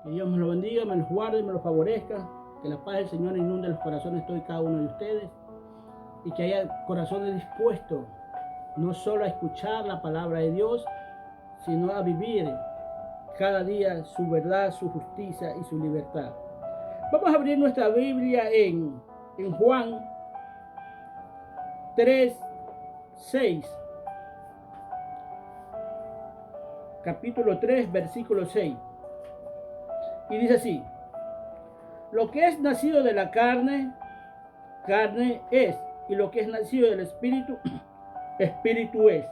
Que Dios me lo bendiga, me los guarde, me los favorezca. Que la paz del Señor inunde los corazones de todos y cada uno de ustedes. Y que haya corazones dispuestos no solo a escuchar la palabra de Dios, sino a vivir cada día su verdad, su justicia y su libertad. Vamos a abrir nuestra Biblia en Juan 3:6. Capítulo 3, versículo 6. Y dice así: lo que es nacido de la carne, carne es, y lo que es nacido del Espíritu, Espíritu es.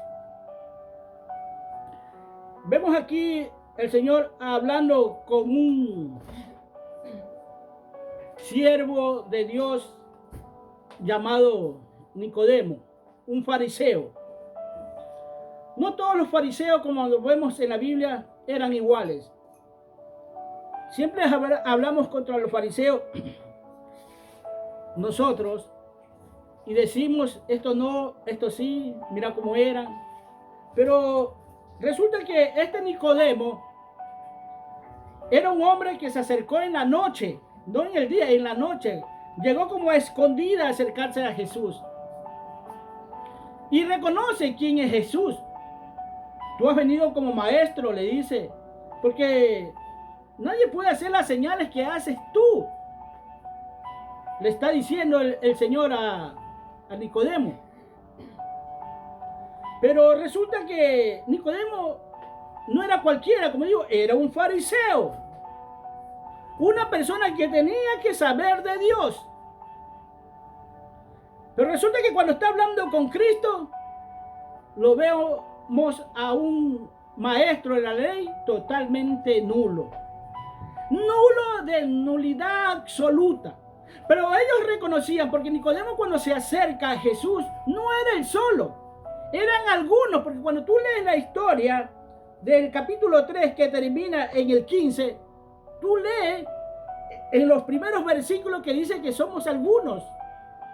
Vemos aquí el Señor hablando con un siervo de Dios llamado Nicodemo, un fariseo. No todos los fariseos, como lo vemos en la Biblia, eran iguales. Siempre hablamos contra los fariseos nosotros y decimos esto no, esto sí, mira cómo eran. Pero resulta que este Nicodemo era un hombre que se acercó en la noche, no en el día, en la noche. Llegó como a escondida a acercarse a Jesús. Y reconoce quién es Jesús. Tú has venido como maestro, le dice, porque nadie puede hacer las señales que haces tú. Le está diciendo el Señor a Nicodemo. Pero resulta que Nicodemo no era cualquiera, como digo, era un fariseo. Una persona que tenía que saber de Dios. Pero resulta que cuando está hablando con Cristo, lo vemos a un maestro de la ley totalmente nulo. Nulo de nulidad absoluta. Pero ellos reconocían, porque Nicodemo cuando se acerca a Jesús, no era él solo. Eran algunos, porque cuando tú lees la historia del capítulo 3 que termina en el 15, tú lees en los primeros versículos que dice que somos algunos.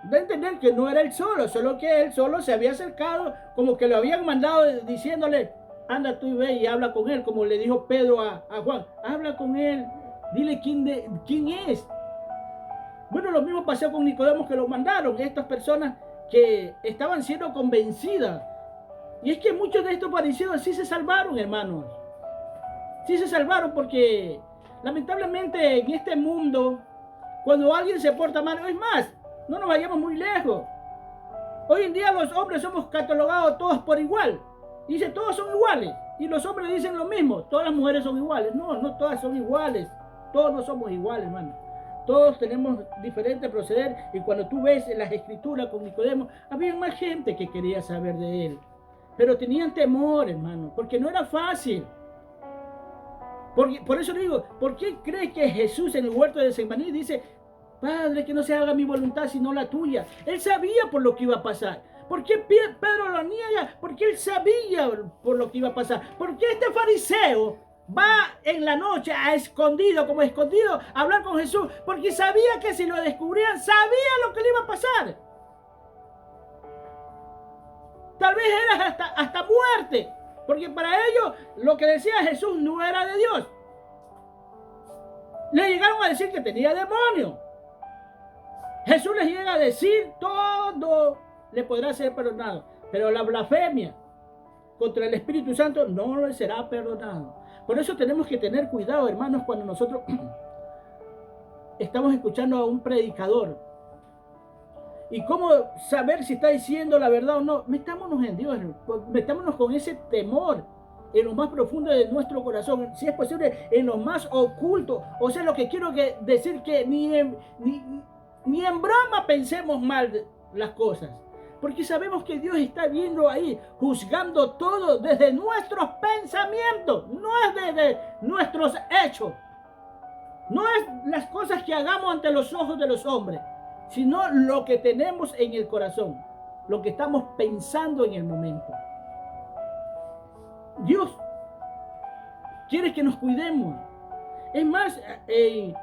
De entender que no era él solo, solo que él solo se había acercado, como que lo habían mandado diciéndole, anda tú y ve y habla con él, como le dijo Pedro a Juan, habla con él, dile quién es. Bueno, lo mismo pasó con Nicodemo, que lo mandaron, estas personas que estaban siendo convencidas. Y es que muchos de estos fariseos sí se salvaron, hermanos. Sí se salvaron porque lamentablemente en este mundo, cuando alguien se porta mal, es más, no nos vayamos muy lejos. Hoy en día los hombres somos catalogados todos por igual. Dice, todos son iguales. Y los hombres dicen lo mismo, todas las mujeres son iguales. No, no todas son iguales. Todos no somos iguales, hermano. Todos tenemos diferente proceder. Y cuando tú ves en las escrituras con Nicodemo, había más gente que quería saber de él. Pero tenían temor, hermano, porque no era fácil. Por eso le digo, ¿por qué cree que Jesús en el huerto de Getsemaní dice, Padre, que no se haga mi voluntad sino la tuya? Él sabía por lo que iba a pasar. ¿Por qué Pedro lo niega? Porque él sabía por lo que iba a pasar. ¿Por qué este fariseo va en la noche a escondido, como escondido, a hablar con Jesús? Porque sabía que si lo descubrían, sabía lo que le iba a pasar. Tal vez era hasta muerte. Porque para ellos lo que decía Jesús no era de Dios. Le llegaron a decir que tenía demonio. Jesús les llega a decir todo le podrá ser perdonado. Pero la blasfemia contra el Espíritu Santo no le será perdonado. Por eso tenemos que tener cuidado, hermanos, cuando nosotros estamos escuchando a un predicador. ¿Y cómo saber si está diciendo la verdad o no? Metámonos en Dios, metámonos con ese temor en lo más profundo de nuestro corazón, si es posible en lo más oculto. O sea, lo que quiero decir que ni en broma pensemos mal las cosas, porque sabemos que Dios está viendo ahí, juzgando todo desde nuestros pensamientos, no es desde nuestros hechos, no es las cosas que hagamos ante los ojos de los hombres, sino lo que tenemos en el corazón, lo que estamos pensando en el momento. Dios quiere que nos cuidemos. Es más, en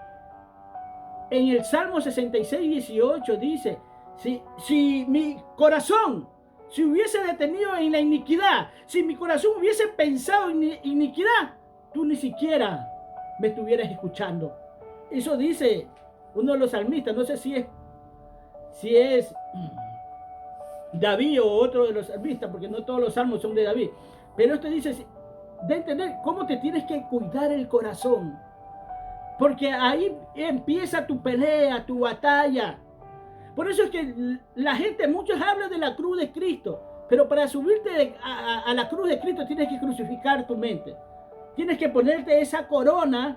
el Salmo 66:18 dice, si mi corazón se hubiese detenido en la iniquidad, si mi corazón hubiese pensado en iniquidad, tú ni siquiera me estuvieras escuchando. Eso dice uno de los salmistas, no sé si es David o otro de los salmistas, porque no todos los salmos son de David. Pero esto dice, de entender cómo te tienes que cuidar el corazón. Porque ahí empieza tu pelea, tu batalla. Por eso es que la gente, muchos hablan de la cruz de Cristo. Pero para subirte a la cruz de Cristo tienes que crucificar tu mente. Tienes que ponerte esa corona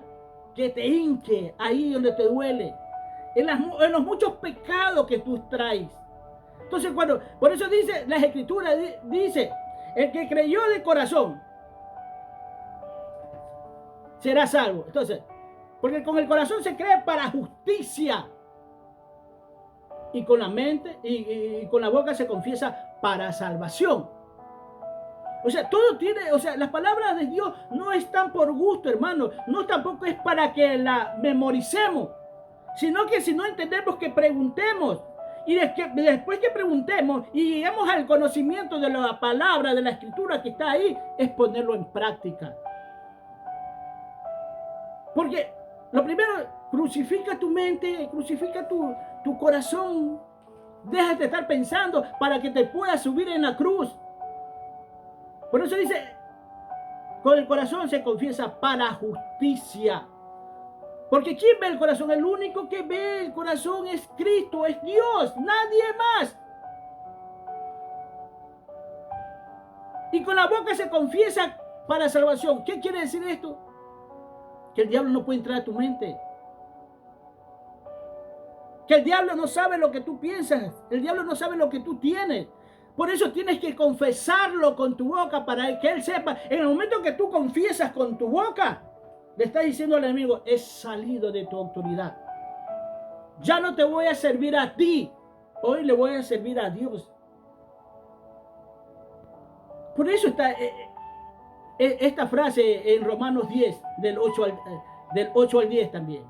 que te hinque ahí donde te duele. En los muchos pecados que tú traes. Entonces por eso dice, las escrituras dice, el que creyó de corazón será salvo. Entonces, porque con el corazón se cree para justicia. Y con la mente y con la boca se confiesa para salvación. O sea, todo tiene, o sea, las palabras de Dios no están por gusto, hermano. No tampoco es para que la memoricemos. Sino que si no entendemos, que preguntemos. Y después que preguntemos y lleguemos al conocimiento de la palabra, de la escritura que está ahí, es ponerlo en práctica. Porque lo primero, crucifica tu mente, crucifica tu corazón. Déjate de estar pensando para que te puedas subir en la cruz. Por eso dice, con el corazón se confiesa para justicia. Porque ¿quién ve el corazón? El único que ve el corazón es Cristo, es Dios, nadie más. Y con la boca se confiesa para salvación. ¿Qué quiere decir esto? Que el diablo no puede entrar a tu mente. Que el diablo no sabe lo que tú piensas. El diablo no sabe lo que tú tienes. Por eso tienes que confesarlo con tu boca para que él sepa. En el momento que tú confiesas con tu boca, le estás diciendo al enemigo, he salido de tu autoridad. Ya no te voy a servir a ti. Hoy le voy a servir a Dios. Por eso está esta frase en Romanos 10, del 8 al 10 también.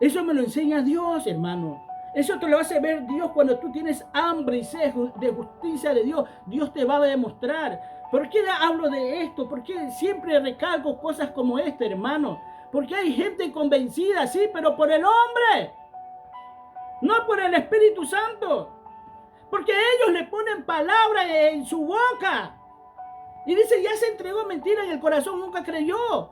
Eso me lo enseña Dios, hermano. Eso te lo hace ver Dios cuando tú tienes hambre y sed de justicia de Dios. Dios te va a demostrar. ¿Por qué hablo de esto? ¿Por qué siempre recalco cosas como esta, hermano? Porque hay gente convencida, sí, pero por el hombre. No por el Espíritu Santo. Porque ellos le ponen palabras en su boca. Y dice, ya se entregó mentira en el corazón, nunca creyó.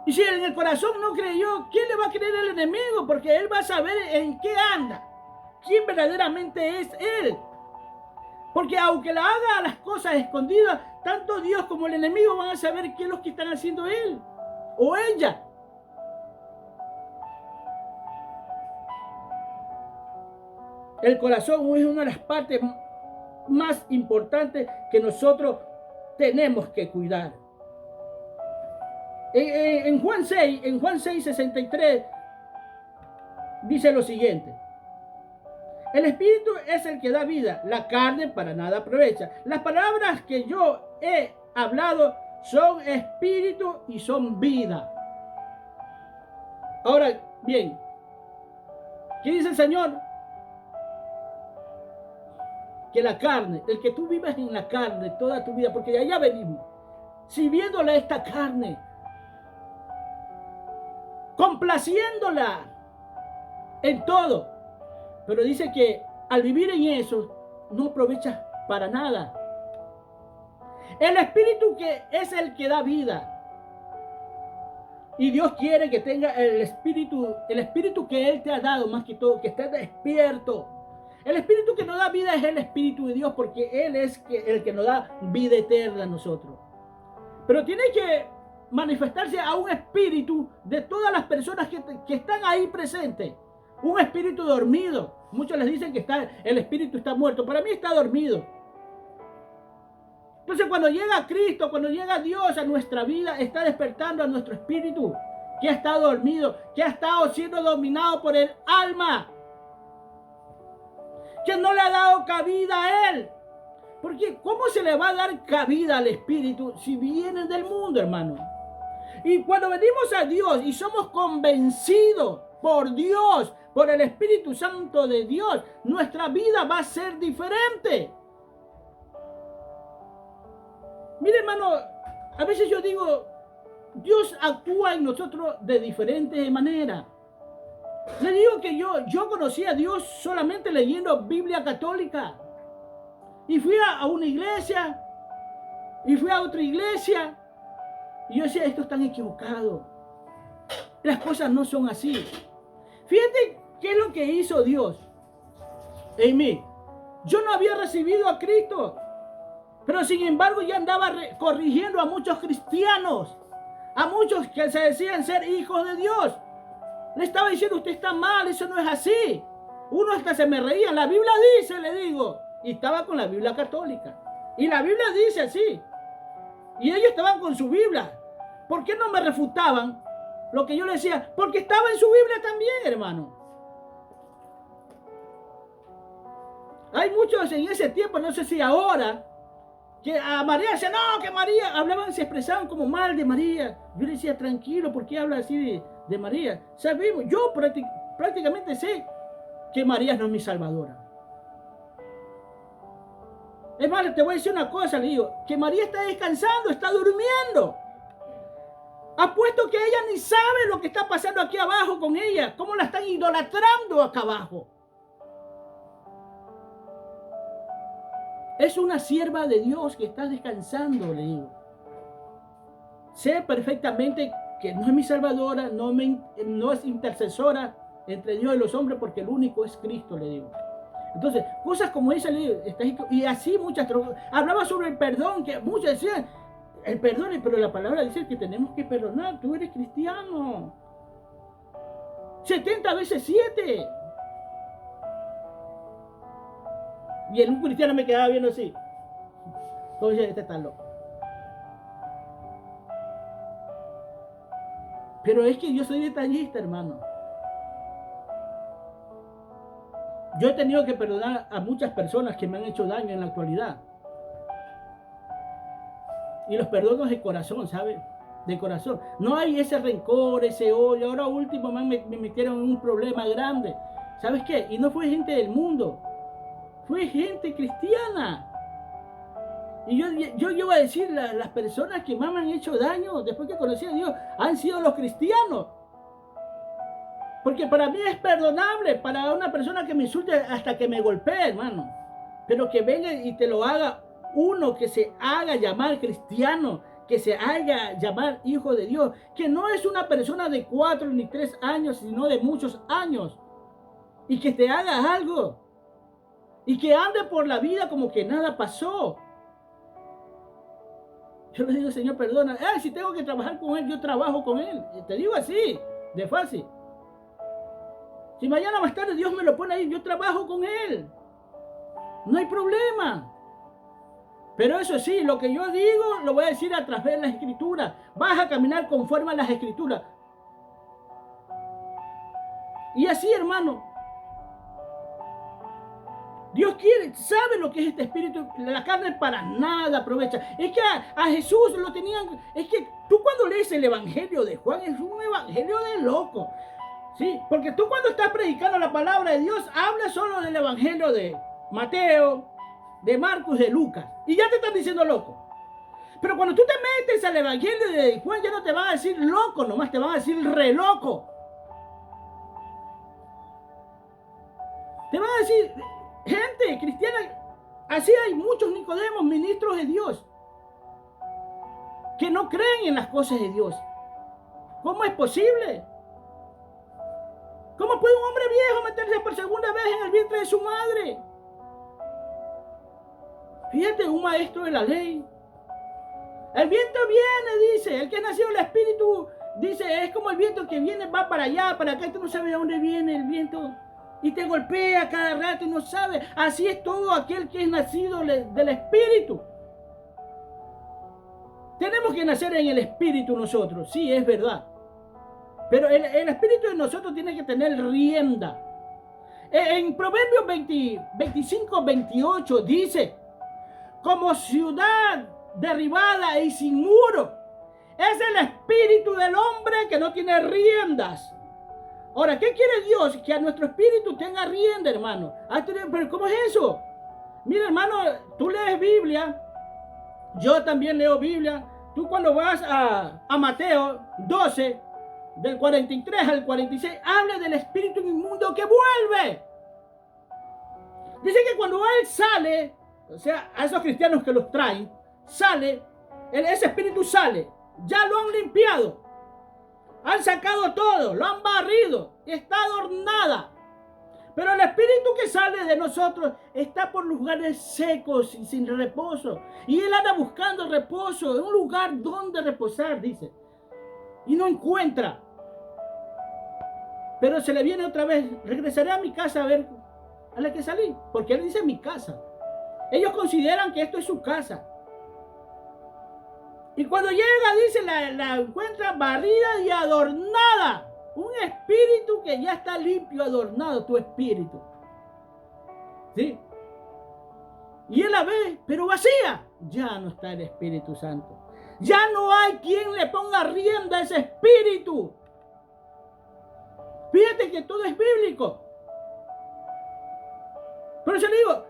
Y si en el corazón no creyó, ¿quién le va a creer al enemigo? Porque él va a saber en qué anda. ¿Quién verdaderamente es él? Porque aunque la haga las cosas escondidas, tanto Dios como el enemigo van a saber qué es lo que están haciendo él o ella. El corazón es una de las partes más importantes que nosotros tenemos que cuidar. En Juan 6, 63, dice lo siguiente. El espíritu es el que da vida, la carne para nada aprovecha. Las palabras que yo he hablado son espíritu y son vida. Ahora bien, ¿qué dice el Señor? Que la carne, el que tú vivas en la carne toda tu vida, porque de allá venimos, sirviéndole a esta carne, complaciéndola en todo. Pero dice que al vivir en eso, no aprovechas para nada. El espíritu que es el que da vida. Y Dios quiere que tenga el espíritu que Él te ha dado, más que todo, que estés despierto. El espíritu que nos da vida es el espíritu de Dios, porque Él es el que nos da vida eterna a nosotros. Pero tiene que manifestarse a un espíritu de todas las personas que están ahí presentes. Un espíritu dormido. Muchos les dicen que el espíritu está muerto. Para mí está dormido. Entonces cuando llega Cristo, cuando llega Dios a nuestra vida, está despertando a nuestro espíritu que ha estado dormido, que ha estado siendo dominado por el alma, que no le ha dado cabida a él. Porque ¿cómo se le va a dar cabida al espíritu si viene del mundo, hermano? Y cuando venimos a Dios y somos convencidos por Dios, por el Espíritu Santo de Dios, nuestra vida va a ser diferente. Mire, hermano, a veces yo digo, Dios actúa en nosotros de diferentes maneras. Le digo que yo conocí a Dios solamente leyendo Biblia católica. Y fui a una iglesia, y fui a otra iglesia, y yo decía, estos están equivocados. Las cosas no son así. Fíjate qué es lo que hizo Dios en mí. Yo no había recibido a Cristo, pero sin embargo ya andaba corrigiendo a muchos cristianos, a muchos que se decían ser hijos de Dios. Le estaba diciendo, usted está mal, eso no es así. Uno hasta se me reía. La Biblia dice, le digo. Y estaba con la Biblia católica. Y la Biblia dice así. Y ellos estaban con su Biblia. ¿Por qué no me refutaban lo que yo le decía? Porque estaba en su Biblia también, hermano. Hay muchos en ese tiempo, no sé si ahora, que a María decían, no, que María, hablaban, se expresaban como mal de María. Yo le decía, tranquilo, ¿por qué habla así de María? Sabemos, yo prácticamente sé que María no es mi salvadora. Es más, te voy a decir una cosa, le digo, que María está descansando, está durmiendo. Apuesto que ella ni sabe lo que está pasando aquí abajo con ella, cómo la están idolatrando acá abajo. Es una sierva de Dios que está descansando, le digo. Sé perfectamente que no es mi salvadora, no es intercesora entre Dios y los hombres, porque el único es Cristo, le digo. Entonces, cosas como esa, le digo, y así muchas. Hablaba sobre el perdón, que muchos decían, el perdón, pero la palabra dice que tenemos que perdonar. Tú eres cristiano. 70 veces 7. Y un cristiano me quedaba viendo así. Entonces, este está loco. Pero es que yo soy detallista, hermano. Yo he tenido que perdonar a muchas personas que me han hecho daño en la actualidad. Y los perdono de corazón, ¿sabes? De corazón. No hay ese rencor, ese odio. Ahora último me metieron en un problema grande. ¿Sabes qué? Y no fue gente del mundo. Fue gente cristiana. Y yo iba a decir, las personas que más me han hecho daño después que conocí a Dios han sido los cristianos. Porque para mí es perdonable para una persona que me insulte hasta que me golpee, hermano. Pero que venga y te lo haga uno que se haga llamar cristiano, que se haga llamar hijo de Dios, que no es una persona de 4 ni 3 años, sino de muchos años. Y que te haga algo. Y que ande por la vida como que nada pasó. Yo le digo, Señor, perdona. Si tengo que trabajar con él, yo trabajo con él. Te digo así, de fácil. Si mañana más tarde Dios me lo pone ahí, yo trabajo con él. No hay problema. Pero eso sí, lo que yo digo, lo voy a decir a través de las Escrituras. Vas a caminar conforme a las Escrituras. Y así, hermano, Dios quiere, sabe lo que es este espíritu. La carne para nada aprovecha. Es que a Jesús lo tenían. Es que tú cuando lees el evangelio de Juan, es un evangelio de loco. Sí, porque tú cuando estás predicando la palabra de Dios, hablas solo del evangelio de Mateo, de Marcos, de Lucas. Y ya te están diciendo loco. Pero cuando tú te metes al evangelio de Juan, ya no te van a decir loco, nomás te van a decir re loco. Te van a decir, gente cristiana, así hay muchos Nicodemos, ministros de Dios, que no creen en las cosas de Dios. ¿Cómo es posible? ¿Cómo puede un hombre viejo meterse por segunda vez en el vientre de su madre? Fíjate, un maestro de la ley. El viento viene, dice. El que nació el espíritu, dice, es como el viento que viene, va para allá, para acá, y tú no sabes de dónde viene el viento. Y te golpea cada rato y no sabes. Así es todo aquel que es nacido del espíritu. Tenemos que nacer en el espíritu nosotros, sí, es verdad. Pero el espíritu de nosotros tiene que tener rienda. En Proverbios 25, 28 dice, como ciudad derribada y sin muro, es el espíritu del hombre que no tiene riendas. Ahora, ¿qué quiere Dios? Que a nuestro espíritu tenga rienda, hermano. Pero ¿cómo es eso? Mira, hermano, tú lees Biblia Yo también leo Biblia. Tú cuando vas a Mateo 12, del 43 al 46, habla del espíritu inmundo que vuelve. Dice que cuando él sale, o sea, a esos cristianos que los traen, sale, ese espíritu sale, ya lo han limpiado, han sacado todo, lo han barrido, está adornada. Pero el espíritu que sale de nosotros está por lugares secos y sin reposo. Y él anda buscando reposo, un lugar donde reposar, dice. Y no encuentra. Pero se le viene otra vez, regresaré a mi casa a ver a la que salí. Porque él dice mi casa. Ellos consideran que esto es su casa. Y cuando llega, dice, la encuentra barrida y adornada. Un espíritu que ya está limpio, adornado, tu espíritu. ¿Sí? Y él la ve, pero vacía. Ya no está el Espíritu Santo. Ya no hay quien le ponga rienda a ese espíritu. Fíjate que todo es bíblico. Por eso le digo,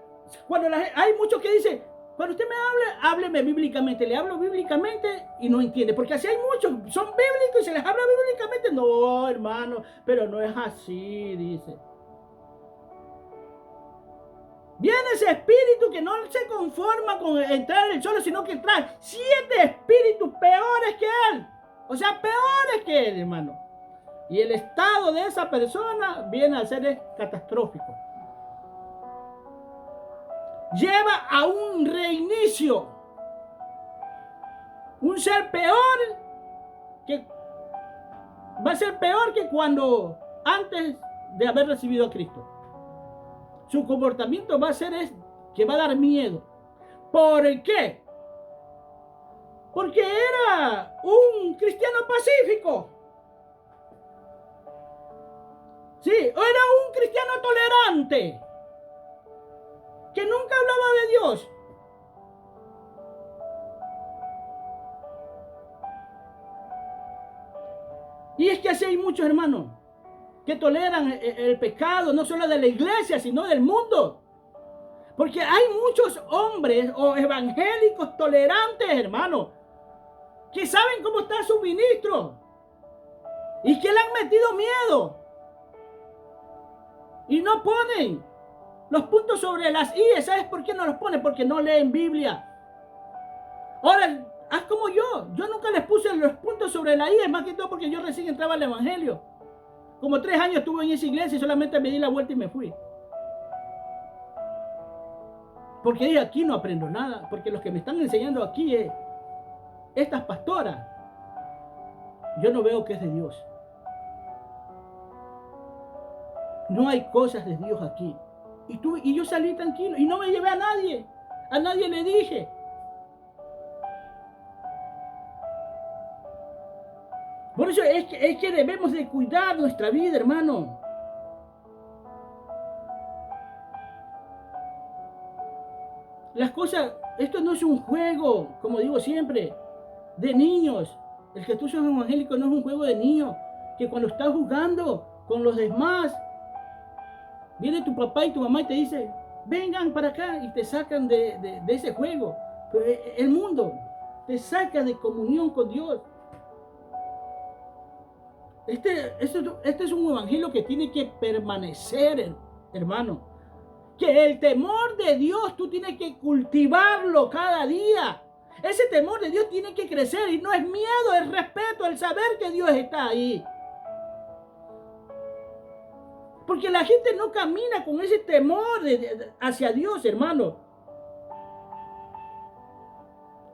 cuando hay muchos que dicen, cuando usted me hable, hábleme bíblicamente. Le hablo bíblicamente y no entiende. Porque así hay muchos, son bíblicos y se les habla bíblicamente. No, hermano, pero no es así, dice. Viene ese espíritu que no se conforma con entrar en el solo, sino que trae 7 espíritus peores que él. O sea, peores que él, hermano. Y el estado de esa persona viene a ser catastrófico. Lleva a un reinicio. Un ser peor que va a ser peor que cuando antes de haber recibido a Cristo. Su comportamiento va a ser que va a dar miedo. ¿Por qué? Porque era un cristiano pacífico. Sí, era un cristiano tolerante. Que nunca hablaba de Dios. Y es que así hay muchos hermanos que toleran el pecado, no solo de la iglesia, sino del mundo. Porque hay muchos hombres o evangélicos tolerantes, hermanos, que saben cómo está su ministro y que le han metido miedo. Y no ponen los puntos sobre las i. ¿Sabes por qué no los ponen? Porque no leen Biblia. Ahora, haz como yo. Yo nunca les puse los puntos sobre la i. Es más que todo porque yo recién entraba al evangelio. Como 3 años estuve en esa iglesia y solamente me di la vuelta y me fui. Porque aquí no aprendo nada. Porque los que me están enseñando aquí es estas pastoras. Yo no veo que es de Dios. No hay cosas de Dios aquí. Y yo salí tranquilo y no me llevé a nadie. A nadie le dije. Por eso es que debemos de cuidar nuestra vida, hermano. Las cosas, esto no es un juego, como digo siempre, de niños. El que tú seas evangélico no es un juego de niños. Que cuando estás jugando con los demás, viene tu papá y tu mamá y te dice, vengan para acá, y te sacan de ese juego. Pero el mundo te saca de comunión con Dios. Este es un evangelio que tiene que permanecer, hermano. Que el temor de Dios tú tienes que cultivarlo cada día. Ese temor de Dios tiene que crecer y no es miedo, es respeto, el saber que Dios está ahí. Porque la gente no camina con ese temor hacia Dios, hermano.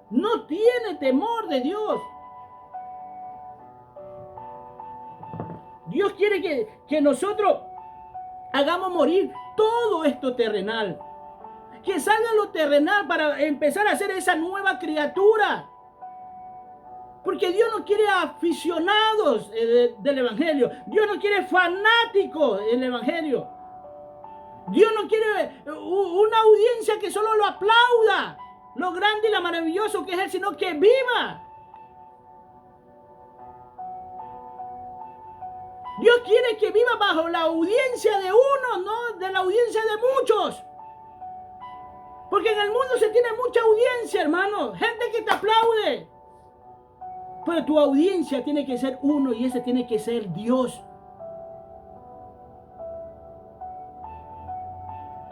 No tiene temor de Dios. Dios quiere que nosotros hagamos morir todo esto terrenal. Que salga lo terrenal para empezar a ser esa nueva criatura. Porque Dios no quiere aficionados del evangelio. Dios no quiere fanáticos del evangelio. Dios no quiere una audiencia que solo lo aplauda, lo grande y lo maravilloso que es Él, sino que viva. Dios quiere que viva bajo la audiencia de uno, no de la audiencia de muchos. Porque en el mundo se tiene mucha audiencia, hermano. Gente que te aplaude. Pero tu audiencia tiene que ser uno y ese tiene que ser Dios.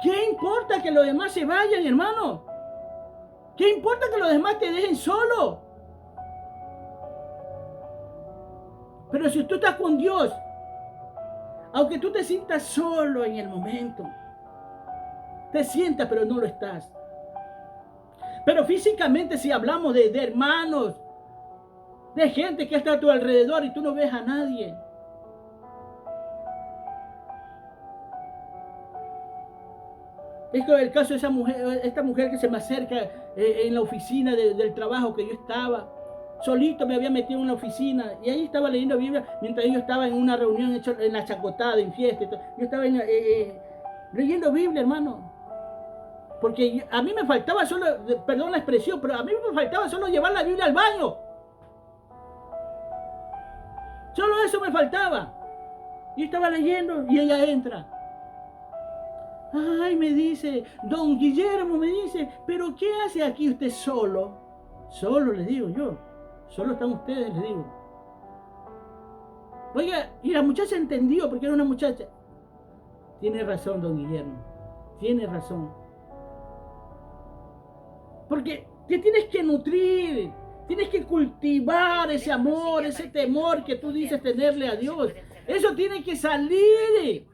¿Qué importa que los demás se vayan, hermano? ¿Qué importa que los demás te dejen solo? Pero si tú estás con Dios, aunque tú te sientas solo en el momento, te sientas pero no lo estás. Pero físicamente, si hablamos de hermanos, de gente que está a tu alrededor y tú no ves a nadie. Es el caso de esta mujer que se me acerca en la oficina del trabajo que yo estaba. Solito me había metido en una oficina y ahí estaba leyendo Biblia mientras yo estaba en una reunión en la chacotada, en fiesta. Yo estaba leyendo Biblia, hermano. Porque a mí me faltaba solo, perdón la expresión, pero a mí me faltaba solo llevar la Biblia al baño. Solo eso me faltaba. Yo estaba leyendo y ella entra. Ay, me dice, don Guillermo, me dice, pero ¿qué hace aquí usted solo? Solo, les digo yo. Solo están ustedes, les digo. Oiga, y la muchacha entendió, porque era una muchacha. Tiene razón, don Guillermo. Tiene razón. Porque te tienes que nutrir. Tienes que cultivar ese amor, ese temor que tú dices tenerle a Dios. Eso tiene que salir.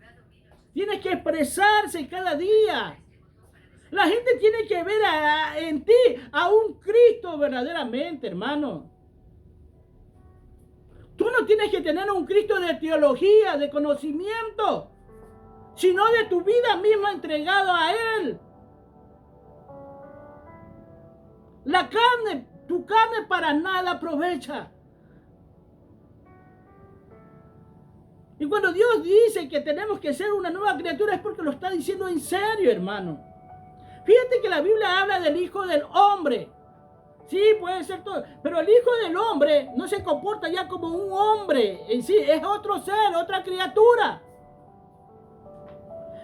Tienes que expresarse cada día. La gente tiene que ver en ti a un Cristo verdaderamente, hermano. Tú no tienes que tener un Cristo de teología, de conocimiento, sino de tu vida misma entregado a Él. La carne, tu carne para nada aprovecha. Y cuando Dios dice que tenemos que ser una nueva criatura es porque lo está diciendo en serio, hermano. Fíjate que la Biblia habla del Hijo del Hombre. Sí, puede ser todo. Pero el Hijo del Hombre no se comporta ya como un hombre en sí. Es otro ser, otra criatura.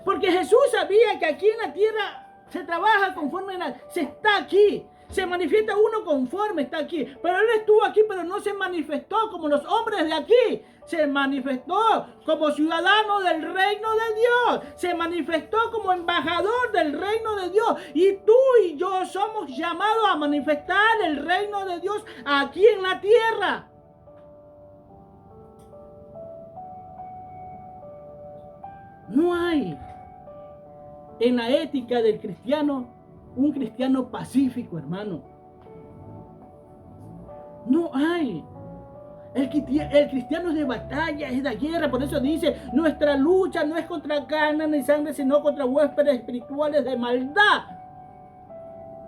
Porque Jesús sabía que aquí en la tierra se trabaja conforme se está aquí. Se manifiesta uno conforme está aquí. Pero Él estuvo aquí, pero no se manifestó como los hombres de aquí. Se manifestó como ciudadano del reino de Dios. Se manifestó como embajador del reino de Dios. Y tú y yo somos llamados a manifestar el reino de Dios aquí en la tierra. No hay en la ética del cristiano un cristiano pacífico, hermano. No hay. El cristiano es de batalla, es de guerra. Por eso dice, nuestra lucha no es contra carne ni sangre, sino contra huéspedes espirituales de maldad.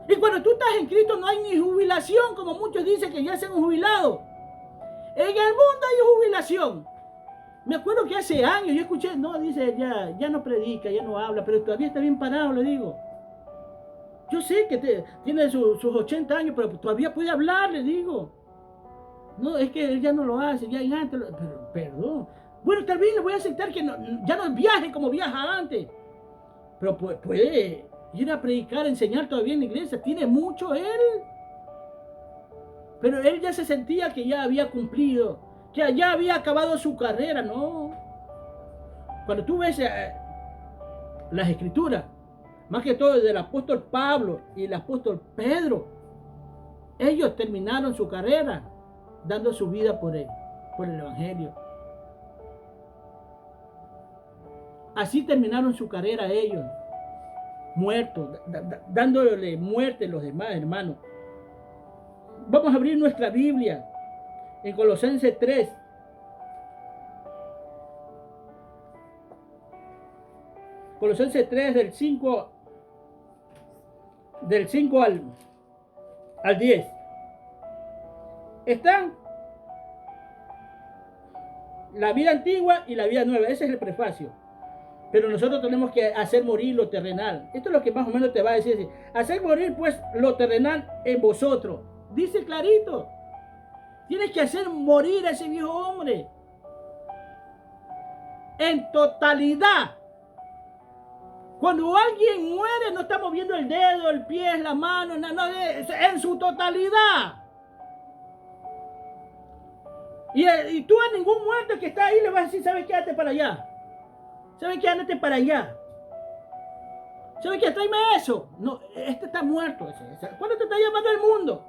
Y cuando tú estás en Cristo no hay ni jubilación, como muchos dicen que ya se han jubilado. En el mundo hay jubilación. Me acuerdo que hace años yo escuché, no, dice, ya no predica, ya no habla, pero todavía está bien parado, le digo. Yo sé que tiene sus 80 años, pero todavía puede hablar, le digo. No, es que él ya no lo hace, ya antes, pero perdón. Bueno, tal vez le voy a aceptar que ya no viaje como viaja antes. Pero puede ir a predicar, enseñar todavía en la iglesia. Tiene mucho él. Pero él ya se sentía que ya había cumplido, que ya había acabado su carrera, ¿no? Cuando tú ves las escrituras, más que todo del apóstol Pablo y el apóstol Pedro, ellos terminaron su carrera dando su vida por él, por el evangelio. Así terminaron su carrera ellos, muertos, dándole muerte a los demás, hermanos. Vamos a abrir nuestra Biblia en Colosenses 3. Colosenses 3 del 5 al 10. Están la vida antigua y la vida nueva. Ese es el prefacio. Pero nosotros tenemos que hacer morir lo terrenal. Esto es lo que más o menos te va a decir. Hacer morir pues lo terrenal en vosotros. Dice clarito. Tienes que hacer morir a ese viejo hombre. En totalidad. Cuando alguien muere, no estamos viendo el dedo, el pie, la mano, no, en su totalidad. Y tú a ningún muerto que está ahí le vas a decir, ¿sabes qué? Ándate para allá. ¿Sabes qué? Ándate para allá. ¿Sabes qué? Tráeme eso. No, este está muerto. ¿Cuándo te está llamando el mundo?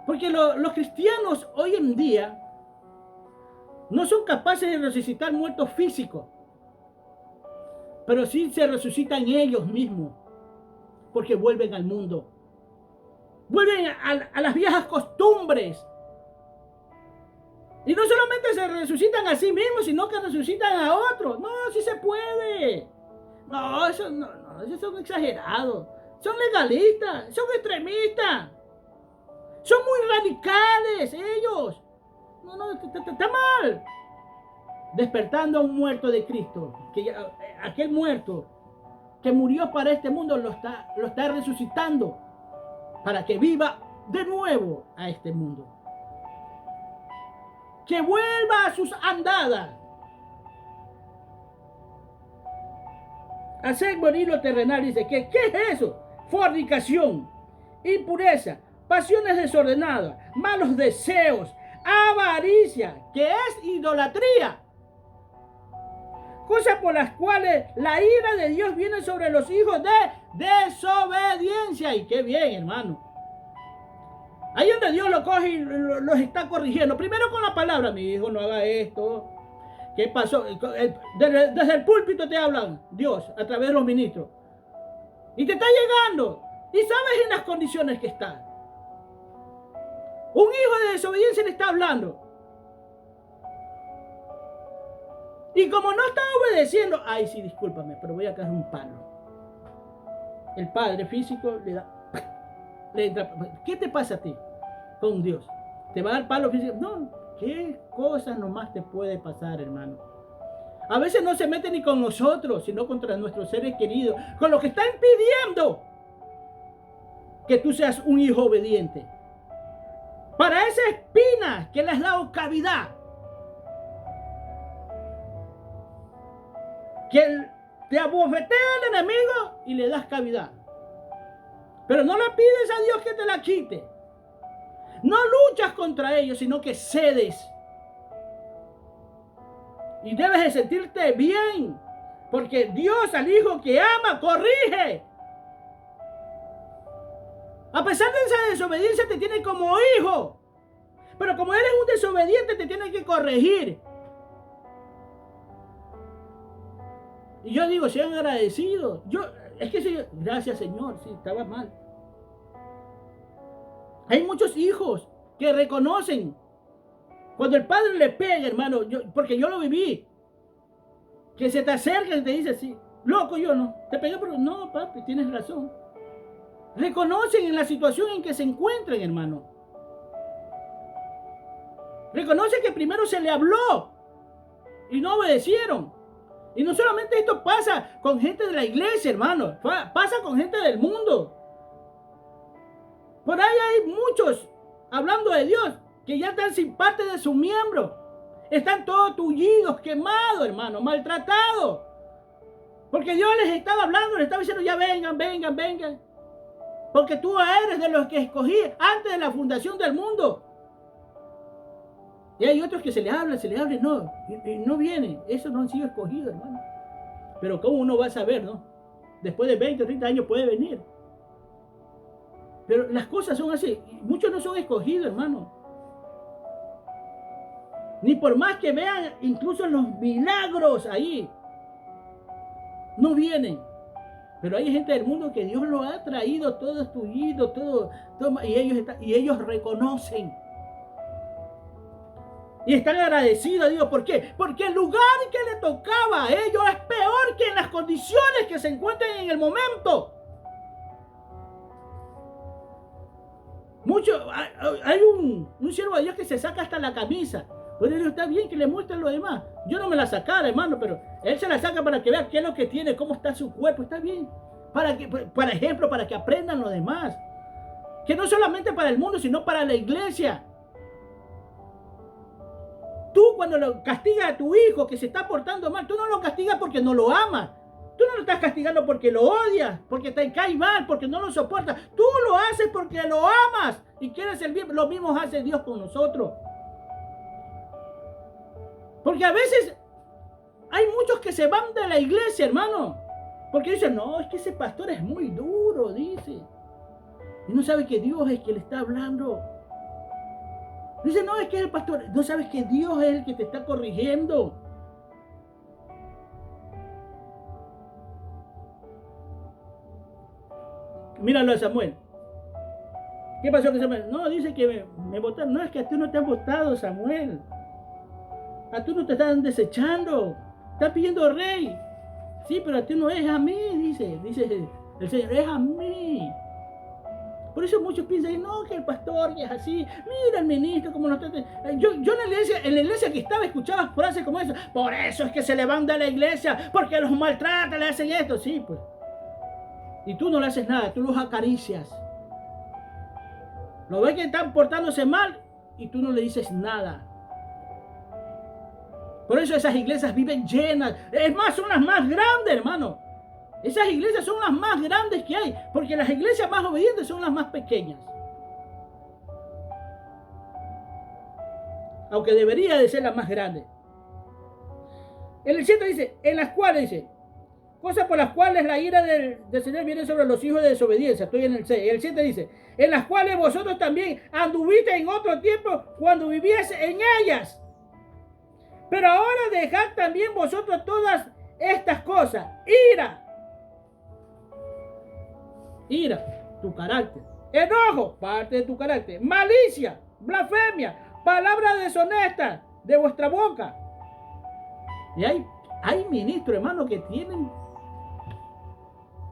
Porque los cristianos hoy en día no son capaces de resucitar muertos físicos, pero sí se resucitan ellos mismos, porque vuelven al mundo, vuelven a las viejas costumbres. Y no solamente se resucitan a sí mismos, sino que resucitan a otros. No, sí se puede. No, esos son exagerados, son legalistas, son extremistas, son muy radicales ellos. No, está mal. Despertando a un muerto de Cristo, aquel muerto que murió para este mundo lo está resucitando para que viva de nuevo a este mundo, que vuelva a sus andadas, hacer morir lo terrenal. Dice que ¿qué es eso? Fornicación, impureza, pasiones desordenadas, malos deseos, avaricia, que es idolatría, cosas por las cuales la ira de Dios viene sobre los hijos de desobediencia. Y qué bien, hermano. Ahí donde Dios lo coge y los está corrigiendo. Primero con la palabra, mi hijo, no haga esto. ¿Qué pasó? Desde el púlpito te hablan Dios a través de los ministros. Y te está llegando. Y sabes en las condiciones que está. Un hijo de desobediencia le está hablando. Y como no está obedeciendo, ay, sí, discúlpame, pero voy a caer un palo. El padre físico le entra. ¿Qué te pasa a ti con Dios? ¿Te va a dar palo físico? No, ¿qué cosas nomás te puede pasar, hermano? A veces no se mete ni con nosotros, sino contra nuestros seres queridos, con lo que está impidiendo que tú seas un hijo obediente. Para esa espina que le has dado cavidad, que te abofetea el enemigo y le das cavidad. Pero no le pides a Dios que te la quite. No luchas contra ellos, sino que cedes. Y debes de sentirte bien, porque Dios al hijo que ama corrige. A pesar de esa desobediencia te tiene como hijo, pero como eres un desobediente te tiene que corregir. Y yo digo, sean agradecidos. Gracias, Señor, sí, estaba mal. Hay muchos hijos que reconocen cuando el padre le pega, hermano, porque yo lo viví, que se te acerca y te dice así, loco, yo no, te pegué, pero no, papi, tienes razón. Reconocen en la situación en que se encuentran, hermano. Reconocen que primero se le habló y no obedecieron. Y no solamente esto pasa con gente de la iglesia, hermano, pasa con gente del mundo. Por ahí hay muchos, hablando de Dios, que ya están sin parte de su miembro. Están todos tullidos, quemados, hermano, maltratados. Porque Dios les estaba hablando, les estaba diciendo, ya vengan. Porque tú eres de los que escogí antes de la fundación del mundo. Y hay otros que se le habla, no, y no vienen. Esos no han sido escogidos, hermano. Pero ¿cómo uno va a saber, no? Después de 20 o 30 años puede venir. Pero las cosas son así. Muchos no son escogidos, hermano. Ni por más que vean incluso los milagros ahí. No vienen. Pero hay gente del mundo que Dios lo ha traído todo estullido, todo y ellos reconocen. Y están agradecidos a Dios. ¿Por qué? Porque el lugar que le tocaba a ellos es peor que en las condiciones que se encuentran en el momento. Hay un siervo de Dios que se saca hasta la camisa. Bueno, está bien que le muestren lo demás. Yo no me la sacara, hermano, pero él se la saca para que vea qué es lo que tiene, cómo está su cuerpo. Está bien. Para ejemplo, para que aprendan lo demás. Que no solamente para el mundo, sino para la iglesia. Tú cuando lo castigas a tu hijo que se está portando mal, tú no lo castigas porque no lo amas. Tú no lo estás castigando porque lo odias, porque te cae mal, porque no lo soportas. Tú lo haces porque lo amas y quieres el bien. Lo mismo hace Dios con nosotros. Porque a veces hay muchos que se van de la iglesia, hermano. Porque dicen, no, es que ese pastor es muy duro, dice. Y no sabe que Dios es el que le está hablando. Dice, no, es que el pastor, no sabes que Dios es el que te está corrigiendo. Míralo a Samuel. ¿Qué pasó con Samuel? No, dice que me votaron. No, es que a ti no te han votado, Samuel. A ti no te están desechando. Están pidiendo rey. Sí, pero a ti no es a mí, dice el Señor, es a mí. Por eso muchos piensan, no, que el pastor que es así, mira el ministro como nos trata. Yo en la iglesia que estaba escuchaba frases como esa, por eso es que se levanta la iglesia, porque los maltratan, le hacen esto, sí, pues. Y tú no le haces nada, tú los acaricias. Lo ves que están portándose mal y tú no le dices nada. Por eso esas iglesias viven llenas. Es más, son las más grandes, hermano. Esas iglesias son las más grandes que hay, porque las iglesias más obedientes son las más pequeñas. Aunque debería de ser las más grandes. En el 7 dice, en las cuales dice, cosas por las cuales la ira del Señor viene sobre los hijos de desobediencia. Estoy en el 6. El 7 dice, en las cuales vosotros también anduviste en otro tiempo cuando vivíais en ellas. Pero ahora dejad también vosotros todas estas cosas. Ira, tu carácter. Enojo, parte de tu carácter. Malicia, blasfemia, palabras deshonestas de vuestra boca. Y hay ministros, hermano, que tienen,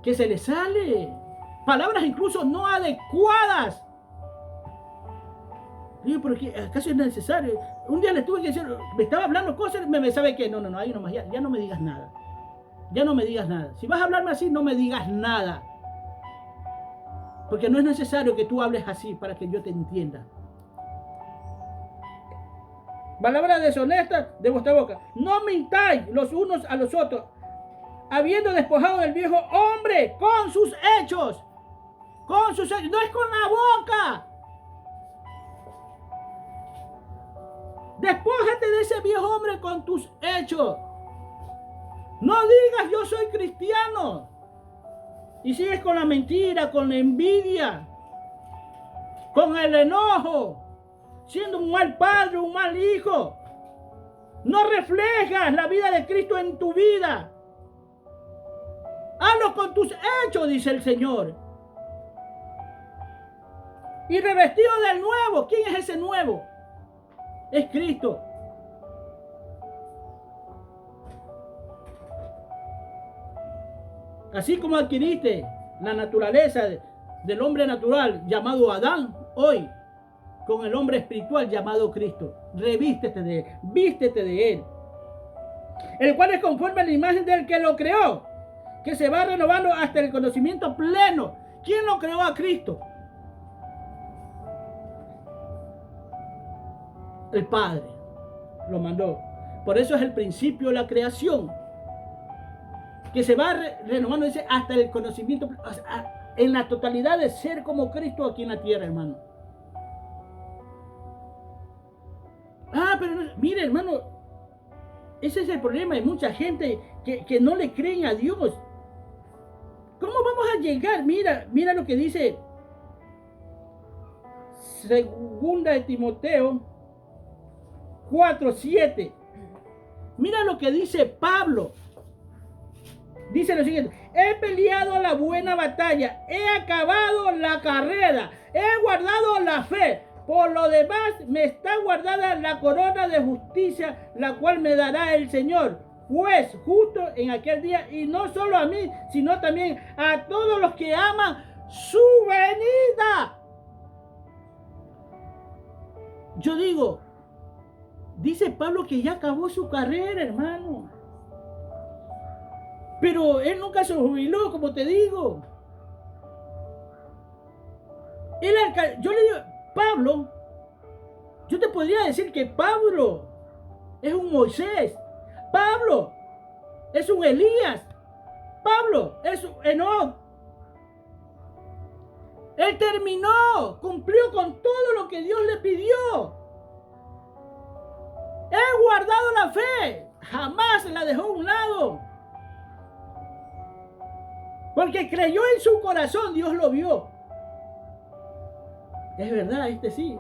que se les sale palabras incluso no adecuadas. Digo, pero ¿acaso es necesario? Un día le tuve que decir, me estaba hablando cosas, me sabe que no, ahí nomás, ya no me digas nada. Ya no me digas nada. Si vas a hablarme así, no me digas nada. Porque no es necesario que tú hables así para que yo te entienda. Palabras deshonestas de vuestra boca. No mintáis los unos a los otros, habiendo despojado del viejo hombre con sus hechos. Con sus hechos. No es con la boca. Despójate de ese viejo hombre con tus hechos. No digas yo soy cristiano y sigues con la mentira, con la envidia, con el enojo, siendo un mal padre, un mal hijo. No reflejas la vida de Cristo en tu vida. Hazlo con tus hechos, dice el Señor. Y revestido del nuevo. ¿Quién es ese nuevo? Es Cristo. Así como adquiriste la naturaleza del hombre natural llamado Adán, hoy con el hombre espiritual llamado Cristo. Revístete de él, vístete de él. El cual es conforme a la imagen del que lo creó, que se va renovando hasta el conocimiento pleno. ¿Quién lo creó a Cristo? El Padre lo mandó. Por eso es el principio de la creación, que se va renovando, dice, hasta el conocimiento, en la totalidad de ser como Cristo aquí en la tierra, hermano. Pero no, mire, hermano, ese es el problema. Hay mucha gente que no le creen a Dios. ¿Cómo vamos a llegar? Mira lo que dice Segunda de Timoteo 4:7. Mira lo que dice Pablo. Dice lo siguiente: he peleado la buena batalla, he acabado la carrera, he guardado la fe. Por lo demás me está guardada la corona de justicia, la cual me dará el Señor, juez justo en aquel día, y no solo a mí, sino también a todos los que aman su venida. Yo digo, dice Pablo que ya acabó su carrera, hermano. Pero él nunca se jubiló, como te digo. Yo le digo, Pablo, yo te podría decir que Pablo es un Moisés. Pablo es un Elías. Pablo es un Enoc. Él terminó, cumplió con todo lo que Dios le pidió. He guardado la fe, jamás la dejó a un lado. Porque creyó en su corazón, Dios lo vio. Es verdad, sí.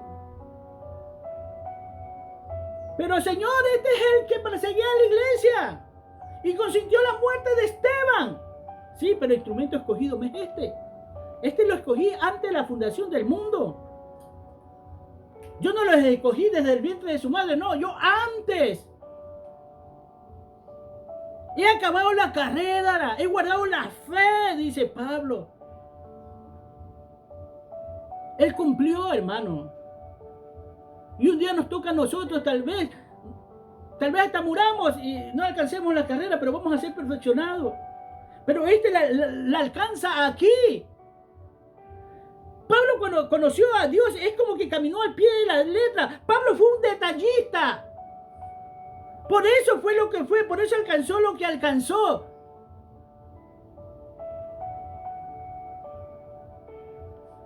Pero Señor, este es el que perseguía a la iglesia y consintió la muerte de Esteban. Sí, pero el instrumento escogido no es este. Este lo escogí antes de la fundación del mundo. Yo no lo escogí desde el vientre de su madre, no, yo antes. He acabado la carrera, he guardado la fe, dice Pablo. Él cumplió, hermano. Y un día nos toca a nosotros, tal vez hasta muramos y no alcancemos la carrera, pero vamos a ser perfeccionados. Pero la alcanza aquí. Pablo cuando conoció a Dios es como que caminó al pie de la letra. Pablo fue un detallista. Por eso fue lo que fue, por eso alcanzó lo que alcanzó.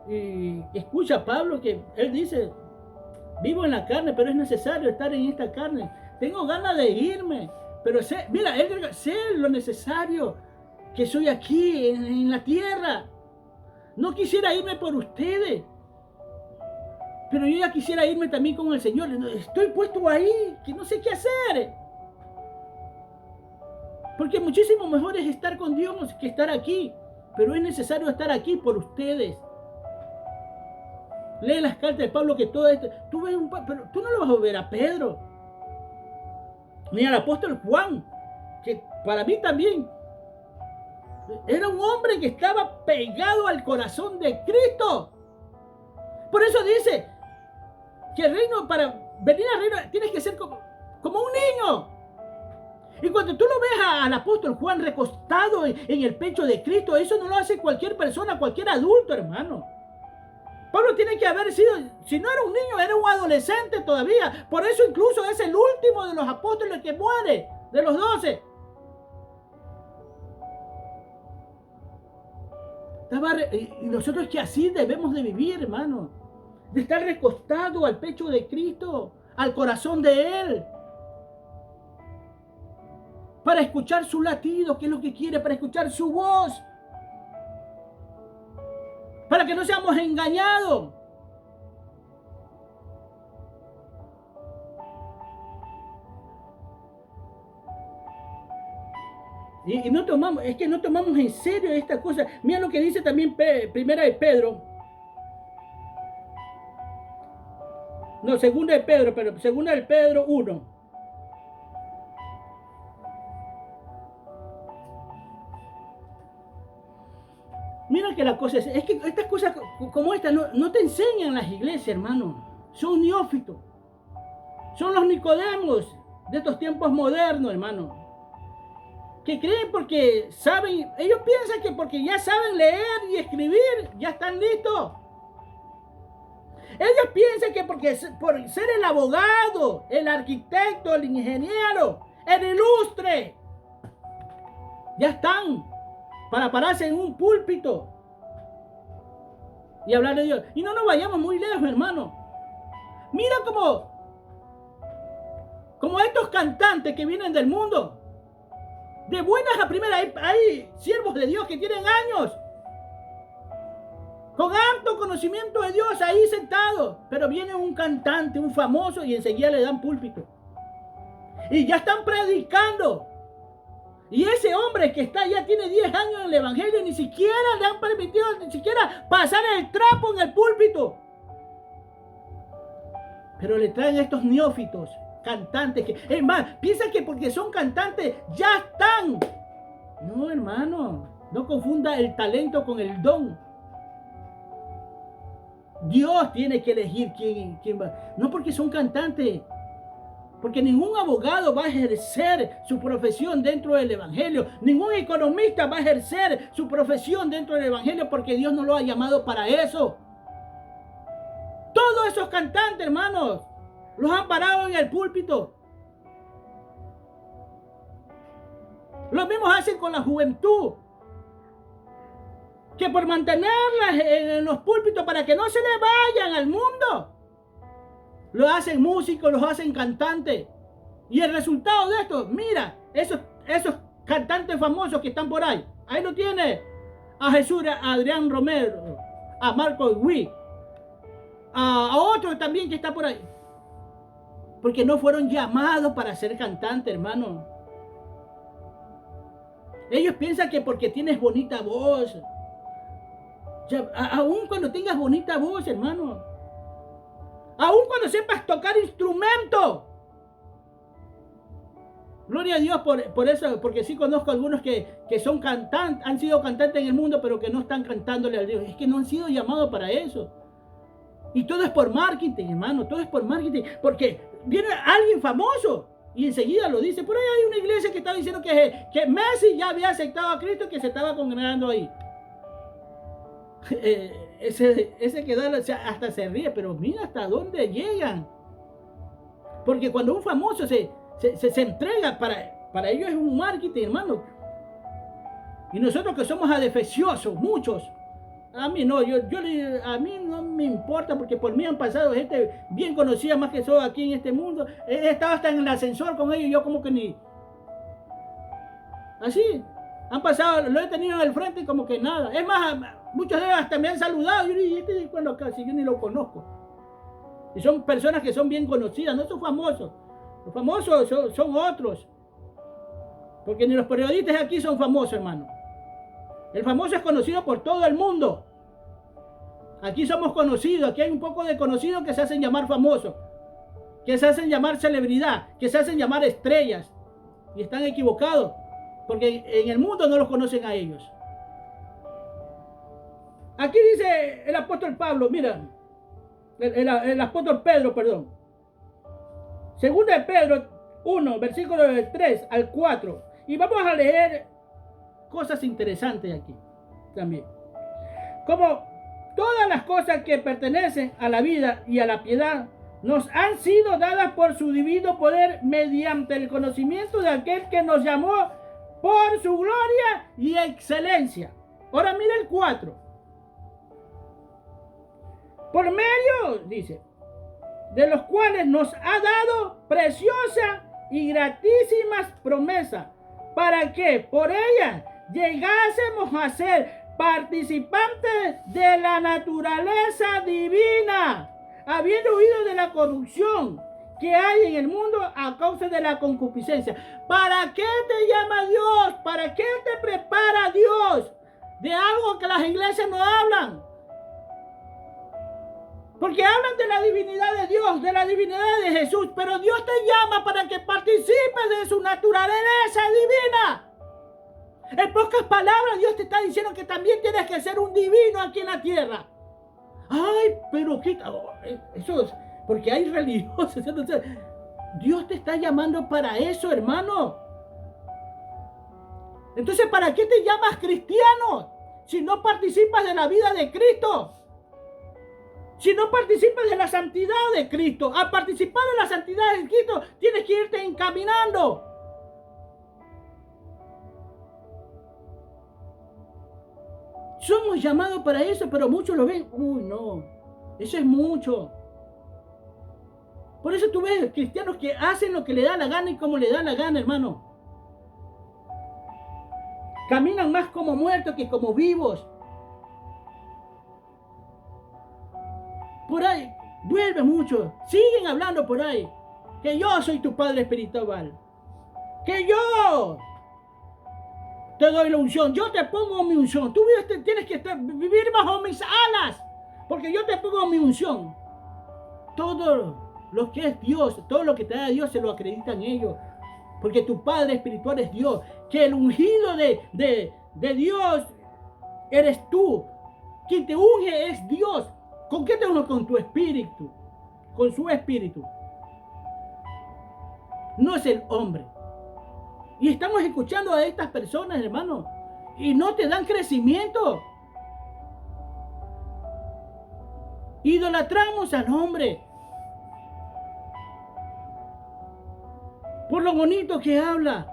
Y escucha a Pablo que él dice, vivo en la carne, pero es necesario estar en esta carne. Tengo ganas de irme, pero sé lo necesario que soy aquí en la tierra. No quisiera irme por ustedes, pero yo ya quisiera irme también con el Señor. Estoy puesto ahí, que no sé qué hacer. Porque muchísimo mejor es estar con Dios que estar aquí. Pero es necesario estar aquí por ustedes. Lee las cartas de Pablo que todo esto... pero tú no lo vas a ver a Pedro. Ni al apóstol Juan. Que para mí también era un hombre que estaba pegado al corazón de Cristo. Por eso dice que el reino, para venir al reino, tienes que ser como un niño. Y cuando tú lo ves al apóstol Juan recostado en el pecho de Cristo, eso no lo hace cualquier persona, cualquier adulto, hermano. Pablo tiene que haber sido, si no era un niño, era un adolescente todavía. Por eso incluso es el último de los apóstoles que muere, de los 12. Y nosotros que así debemos de vivir, hermano. De estar recostado al pecho de Cristo, al corazón de Él. Para escuchar su latido, que es lo que quiere, para escuchar su voz. Para que no seamos engañados. Y no tomamos en serio esta cosa. Mira lo que dice también Primera de Pedro. No, Segunda de Pedro, pero Segunda de Pedro 1. Mira que la cosa es que estas cosas como esta no te enseñan en las iglesias, hermano. Son neófitos. Son los Nicodemos de estos tiempos modernos, hermano. Que creen porque saben, ellos piensan que porque ya saben leer y escribir, ya están listos. Ellos piensan que por ser el abogado, el arquitecto, el ingeniero, el ilustre, ya están para pararse en un púlpito y hablar de Dios. Y no nos vayamos muy lejos, hermano. Mira como estos cantantes que vienen del mundo. De buenas a primeras hay siervos de Dios que tienen años, con harto conocimiento de Dios ahí sentados. Pero viene un cantante, un famoso, y enseguida le dan púlpito. Y ya están predicando. Y ese hombre que está ya tiene 10 años en el evangelio, ni siquiera le han permitido ni siquiera pasar el trapo en el púlpito. Pero le traen a estos neófitos, cantantes que, es más, piensan que porque son cantantes ya están. No, hermano, no confunda el talento con el don. Dios tiene que elegir quién va. No porque son cantantes. Porque ningún abogado va a ejercer su profesión dentro del evangelio. Ningún economista va a ejercer su profesión dentro del evangelio porque Dios no lo ha llamado para eso. Todos esos cantantes, hermanos, los han parado en el púlpito. Los mismos hacen con la juventud, que por mantenerlas en los púlpitos para que no se le vayan al mundo, lo hacen músicos, los hacen cantantes. Y el resultado de esto, mira, esos cantantes famosos que están por ahí. Ahí lo tiene a Jesús, a Adrián Romero, a Marco Witt, a otro también que está por ahí. Porque no fueron llamados para ser cantantes, hermano. Ellos piensan que porque tienes bonita voz, aún cuando tengas bonita voz, hermano, aún cuando sepas tocar instrumento, gloria a Dios por eso, porque sí conozco algunos que son cantantes, han sido cantantes en el mundo, pero que no están cantándole a Dios. Es que no han sido llamados para eso. Y todo es por marketing, hermano, todo es por marketing, porque viene alguien famoso y enseguida lo dice. Por ahí hay una iglesia que está diciendo que Messi ya había aceptado a Cristo, que se estaba congregando ahí. Ese que da, hasta se ríe, pero mira hasta dónde llegan. Porque cuando un famoso se entrega, para ellos es un marketing, hermano. Y nosotros que somos adefesiosos, muchos, a mí no, a mí no me importa, porque por mí han pasado gente bien conocida, más que soy aquí en este mundo. He estado hasta en el ascensor con ellos, yo como que ni... Así, han pasado, lo he tenido en el frente como que nada. Es más, muchos de ellos hasta me han saludado, y cuando casi yo ni lo conozco. Y son personas que son bien conocidas, no son famosos. Los famosos son otros. Porque ni los periodistas aquí son famosos, hermano. El famoso es conocido por todo el mundo. Aquí somos conocidos. Aquí hay un poco de conocidos que se hacen llamar famosos, que se hacen llamar celebridad, que se hacen llamar estrellas. Y están equivocados, porque en el mundo no los conocen a ellos. Aquí dice el apóstol Pablo, mira, el apóstol Pedro, perdón. Segunda de Pedro 1, versículo del 3 al 4. Y vamos a leer cosas interesantes aquí también. Como todas las cosas que pertenecen a la vida y a la piedad nos han sido dadas por su divino poder mediante el conocimiento de aquel que nos llamó por su gloria y excelencia. Ahora mira el 4. Por medio, dice, de los cuales nos ha dado preciosas y gratísimas promesas, para que por ellas llegásemos a ser participantes de la naturaleza divina, habiendo huido de la corrupción que hay en el mundo a causa de la concupiscencia. ¿Para qué te llama Dios? ¿Para qué te prepara Dios de algo que las iglesias no hablan? Porque hablan de la divinidad de Dios, de la divinidad de Jesús, pero Dios te llama para que participes de su naturaleza divina. En pocas palabras, Dios te está diciendo que también tienes que ser un divino aquí en la tierra. Ay, pero qué... Eso es porque hay religiosos. Entonces, Dios te está llamando para eso, hermano. Entonces, ¿para qué te llamas cristiano si no participas de la vida de Cristo? Si no participas de la santidad de Cristo. A participar de la santidad de Cristo tienes que irte encaminando. Somos llamados para eso, pero muchos lo ven. Uy, no, eso es mucho. Por eso tú ves cristianos que hacen lo que le da la gana y como le da la gana, hermano. Caminan más como muertos que como vivos. Por ahí, vuelve mucho. Siguen hablando por ahí. Que yo soy tu padre espiritual. Que yo te doy la unción. Yo te pongo mi unción. Tú tienes que vivir bajo mis alas. Porque yo te pongo mi unción. Todo lo que es Dios, todo lo que te da Dios se lo acreditan ellos. Porque tu padre espiritual es Dios. Que el ungido de Dios eres tú. Quien te unge es Dios. ¿Con qué te uno? Con tu espíritu, con su espíritu. No es el hombre. Y estamos escuchando a estas personas, hermano, y no te dan crecimiento. Idolatramos al hombre por lo bonito que habla.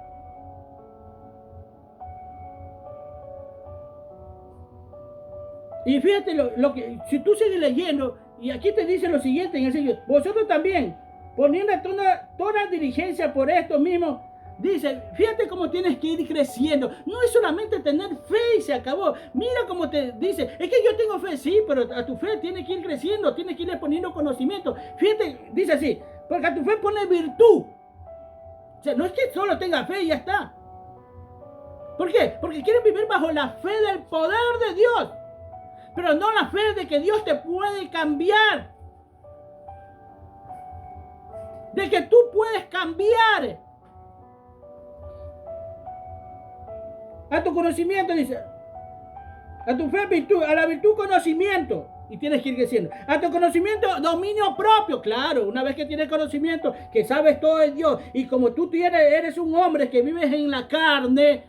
Y fíjate lo que, si tú sigues leyendo, y aquí te dice lo siguiente en el Señor, vosotros también, poniendo toda diligencia por esto mismo, dice, fíjate cómo tienes que ir creciendo. No es solamente tener fe y se acabó. Mira cómo te dice, es que yo tengo fe, sí, pero a tu fe tiene que ir creciendo, tiene que ir poniendo conocimiento. Fíjate, dice así, porque a tu fe pone virtud. O sea, no es que solo tenga fe y ya está. ¿Por qué? Porque quieren vivir bajo la fe del poder de Dios, pero no la fe de que Dios te puede cambiar, de que tú puedes cambiar. A tu conocimiento, dice, a tu fe virtud, a la virtud conocimiento, y tienes que ir creciendo. A tu conocimiento dominio propio, claro, una vez que tienes conocimiento, que sabes todo de Dios, y como tú eres un hombre que vives en la carne,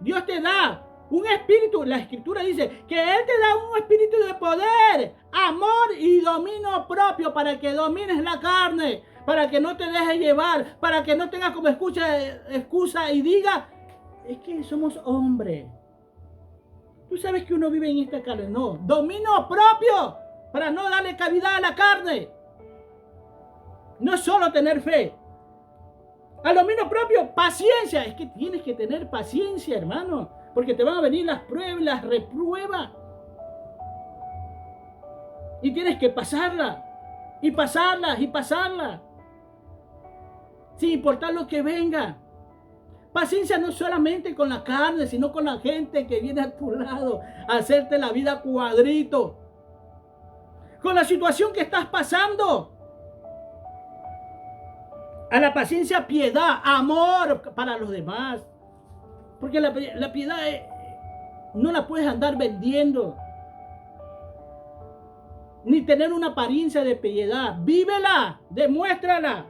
Dios te da un espíritu. La escritura dice que Él te da un espíritu de poder, amor y dominio propio para que domines la carne, para que no te dejes llevar, para que no tengas como excusa y diga, es que somos hombres. Tú sabes que uno vive en esta carne. No, dominio propio para no darle cabida a la carne. No es solo tener fe. Al dominio propio, paciencia. Es que tienes que tener paciencia, hermano, porque te van a venir las pruebas, las repruebas. Y tienes que pasarla. Y pasarla, y pasarla. Sin importar lo que venga. Paciencia no solamente con la carne, sino con la gente que viene a tu lado a hacerte la vida cuadrito. Con la situación que estás pasando. A la paciencia, piedad, amor para los demás. Porque la piedad no la puedes andar vendiendo. Ni tener una apariencia de piedad. Vívela, demuéstrala.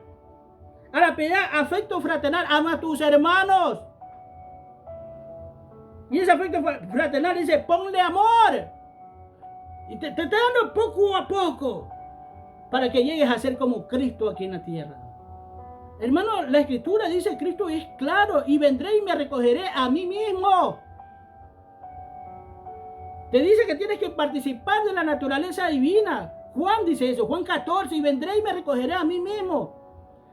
A la piedad, afecto fraternal, ama a tus hermanos. Y ese afecto fraternal dice, ponle amor. Y te está dando poco a poco para que llegues a ser como Cristo aquí en la tierra. Hermano, la escritura dice, Cristo es claro, y vendré y me recogeré a mí mismo. Te dice que tienes que participar de la naturaleza divina. Juan dice eso, Juan 14, y vendré y me recogeré a mí mismo.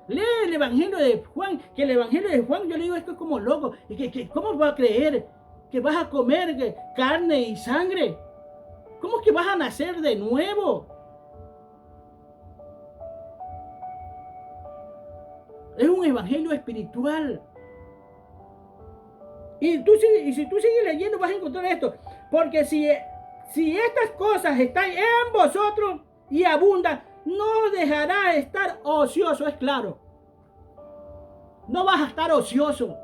Lee el Evangelio de Juan, que el Evangelio de Juan, yo le digo, esto es como loco. ¿Cómo vas a creer que vas a comer carne y sangre? ¿Cómo es que vas a nacer de nuevo? Es un evangelio espiritual. Y si tú sigues leyendo vas a encontrar esto. Porque si estas cosas están en vosotros y abundan, no dejará estar ocioso, es claro. No vas a estar ocioso.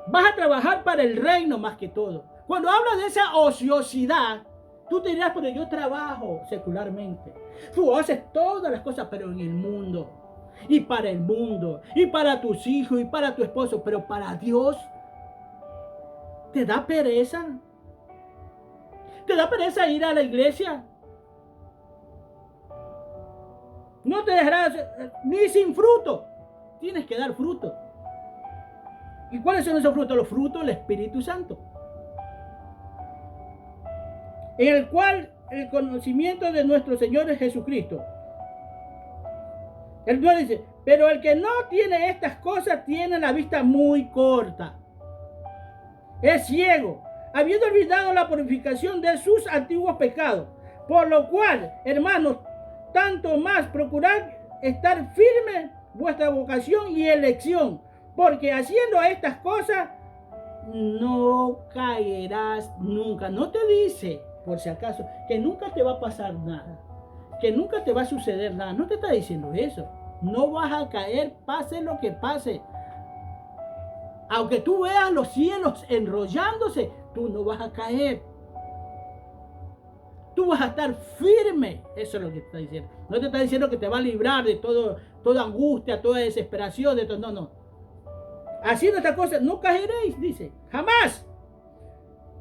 Vas a trabajar para el reino más que todo. Cuando hablas de esa ociosidad, tú te dirás, pero yo trabajo secularmente. Tú haces todas las cosas, pero en el mundo. Y para el mundo. Y para tus hijos y para tu esposo. Pero para Dios, ¿te da pereza? ¿Te da pereza ir a la iglesia? No te dejarás ni sin fruto. Tienes que dar fruto. ¿Y cuáles son esos frutos? Los frutos del Espíritu Santo. En el cual el conocimiento de nuestro Señor Jesucristo. El Dios dice, pero el que no tiene estas cosas tiene la vista muy corta. Es ciego, habiendo olvidado la purificación de sus antiguos pecados. Por lo cual, hermanos, tanto más procurad estar firme vuestra vocación y elección, porque haciendo estas cosas no caerás nunca. No te dice, por si acaso, que nunca te va a pasar nada, que nunca te va a suceder nada. No te está diciendo eso. No vas a caer, pase lo que pase. Aunque tú veas los cielos enrollándose, tú no vas a caer. Tú vas a estar firme. Eso es lo que te está diciendo. No te está diciendo que te va a librar de toda angustia, toda desesperación, de todo. No, no. Haciendo estas cosas no caeréis, dice. Jamás.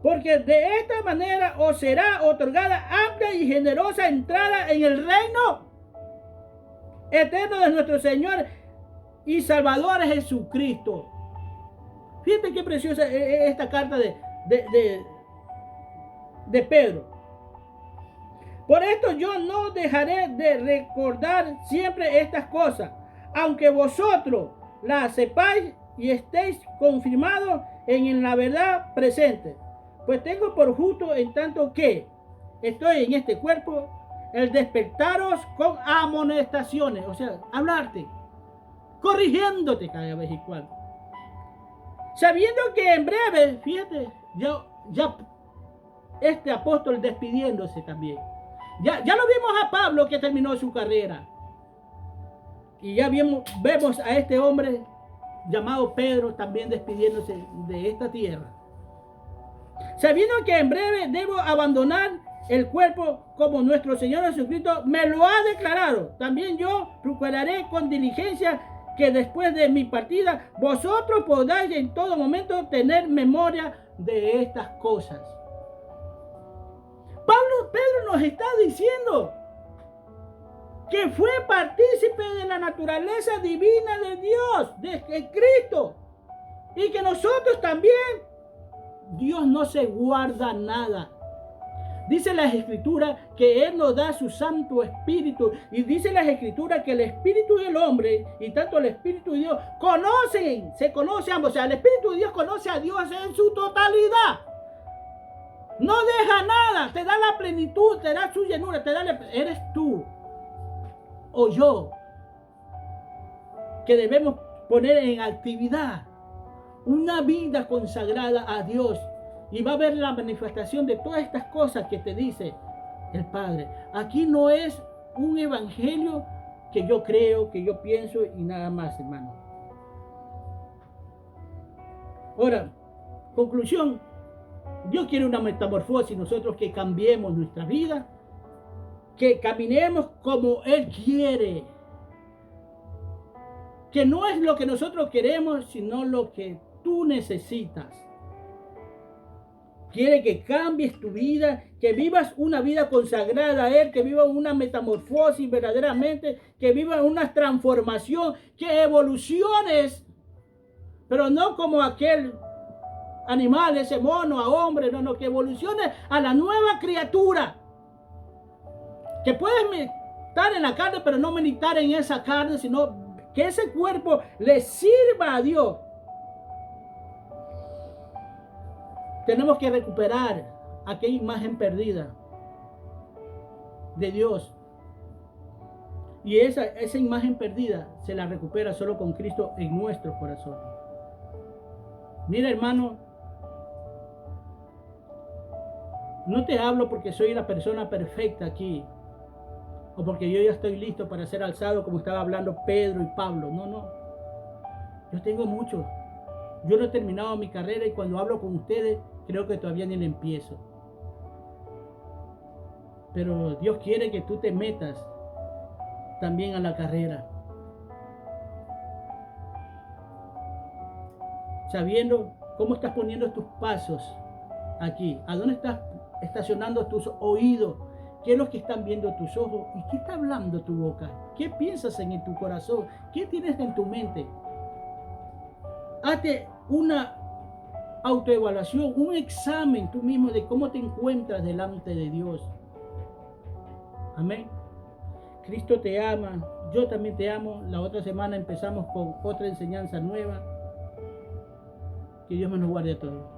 Porque de esta manera os será otorgada amplia y generosa entrada en el reino eterno de nuestro Señor y Salvador Jesucristo. Fíjate qué preciosa es esta carta de Pedro. Por esto yo no dejaré de recordar siempre estas cosas, aunque vosotros las sepáis y estéis confirmados en la verdad presente. Pues tengo por justo, en tanto que estoy en este cuerpo, el despertaros con amonestaciones, o sea, hablarte, corrigiéndote cada vez y cuando. Sabiendo que en breve, fíjate, ya este apóstol despidiéndose también. Ya lo vimos a Pablo que terminó su carrera. Y ya vemos a este hombre llamado Pedro también despidiéndose de esta tierra. Sabiendo que en breve debo abandonar el cuerpo como nuestro Señor Jesucristo me lo ha declarado. También yo procuraré con diligencia que después de mi partida vosotros podáis en todo momento tener memoria de estas cosas. Pedro nos está diciendo que fue partícipe de la naturaleza divina de Dios, de Cristo, y que nosotros también, Dios no se guarda nada. Dice las Escrituras que Él nos da su Santo Espíritu, y dice las Escrituras que el Espíritu del hombre y tanto el Espíritu de Dios se conocen ambos, o sea, el Espíritu de Dios conoce a Dios en su totalidad. No deja nada, te da la plenitud, te da su llenura, eres tú o yo que debemos poner en actividad una vida consagrada a Dios, y va a ver la manifestación de todas estas cosas que te dice el Padre. Aquí no es un evangelio que yo creo, que yo pienso y nada más, hermano. Ahora, conclusión. Dios quiere una metamorfosis, nosotros que cambiemos nuestra vida, que caminemos como Él quiere, que no es lo que nosotros queremos, sino lo que tú necesitas. Quiere que cambies tu vida, que vivas una vida consagrada a Él, que vivas una metamorfosis verdaderamente, que vivas una transformación, que evoluciones, pero no como aquel animal, ese mono, a hombre, no, que evolucione a la nueva criatura. Que puedes meditar en la carne, pero no meditar en esa carne, sino que ese cuerpo le sirva a Dios. Tenemos que recuperar aquella imagen perdida de Dios. Y esa imagen perdida se la recupera solo con Cristo en nuestro corazón. Mira, hermano, no te hablo porque soy la persona perfecta aquí, o porque yo ya estoy listo para ser alzado como estaba hablando Pedro y Pablo. No. Yo tengo mucho. Yo no he terminado mi carrera y cuando hablo con ustedes creo que todavía ni la empiezo. Pero Dios quiere que tú te metas también a la carrera, sabiendo cómo estás poniendo tus pasos aquí, a dónde estás estacionando tus oídos, qué es lo que están viendo tus ojos y qué está hablando tu boca, qué piensas en tu corazón, qué tienes en tu mente. Hazte una autoevaluación, un examen tú mismo de cómo te encuentras delante de Dios. Amén. Cristo te ama, yo también te amo. La otra semana empezamos con otra enseñanza nueva. Que Dios me nos guarde a todos.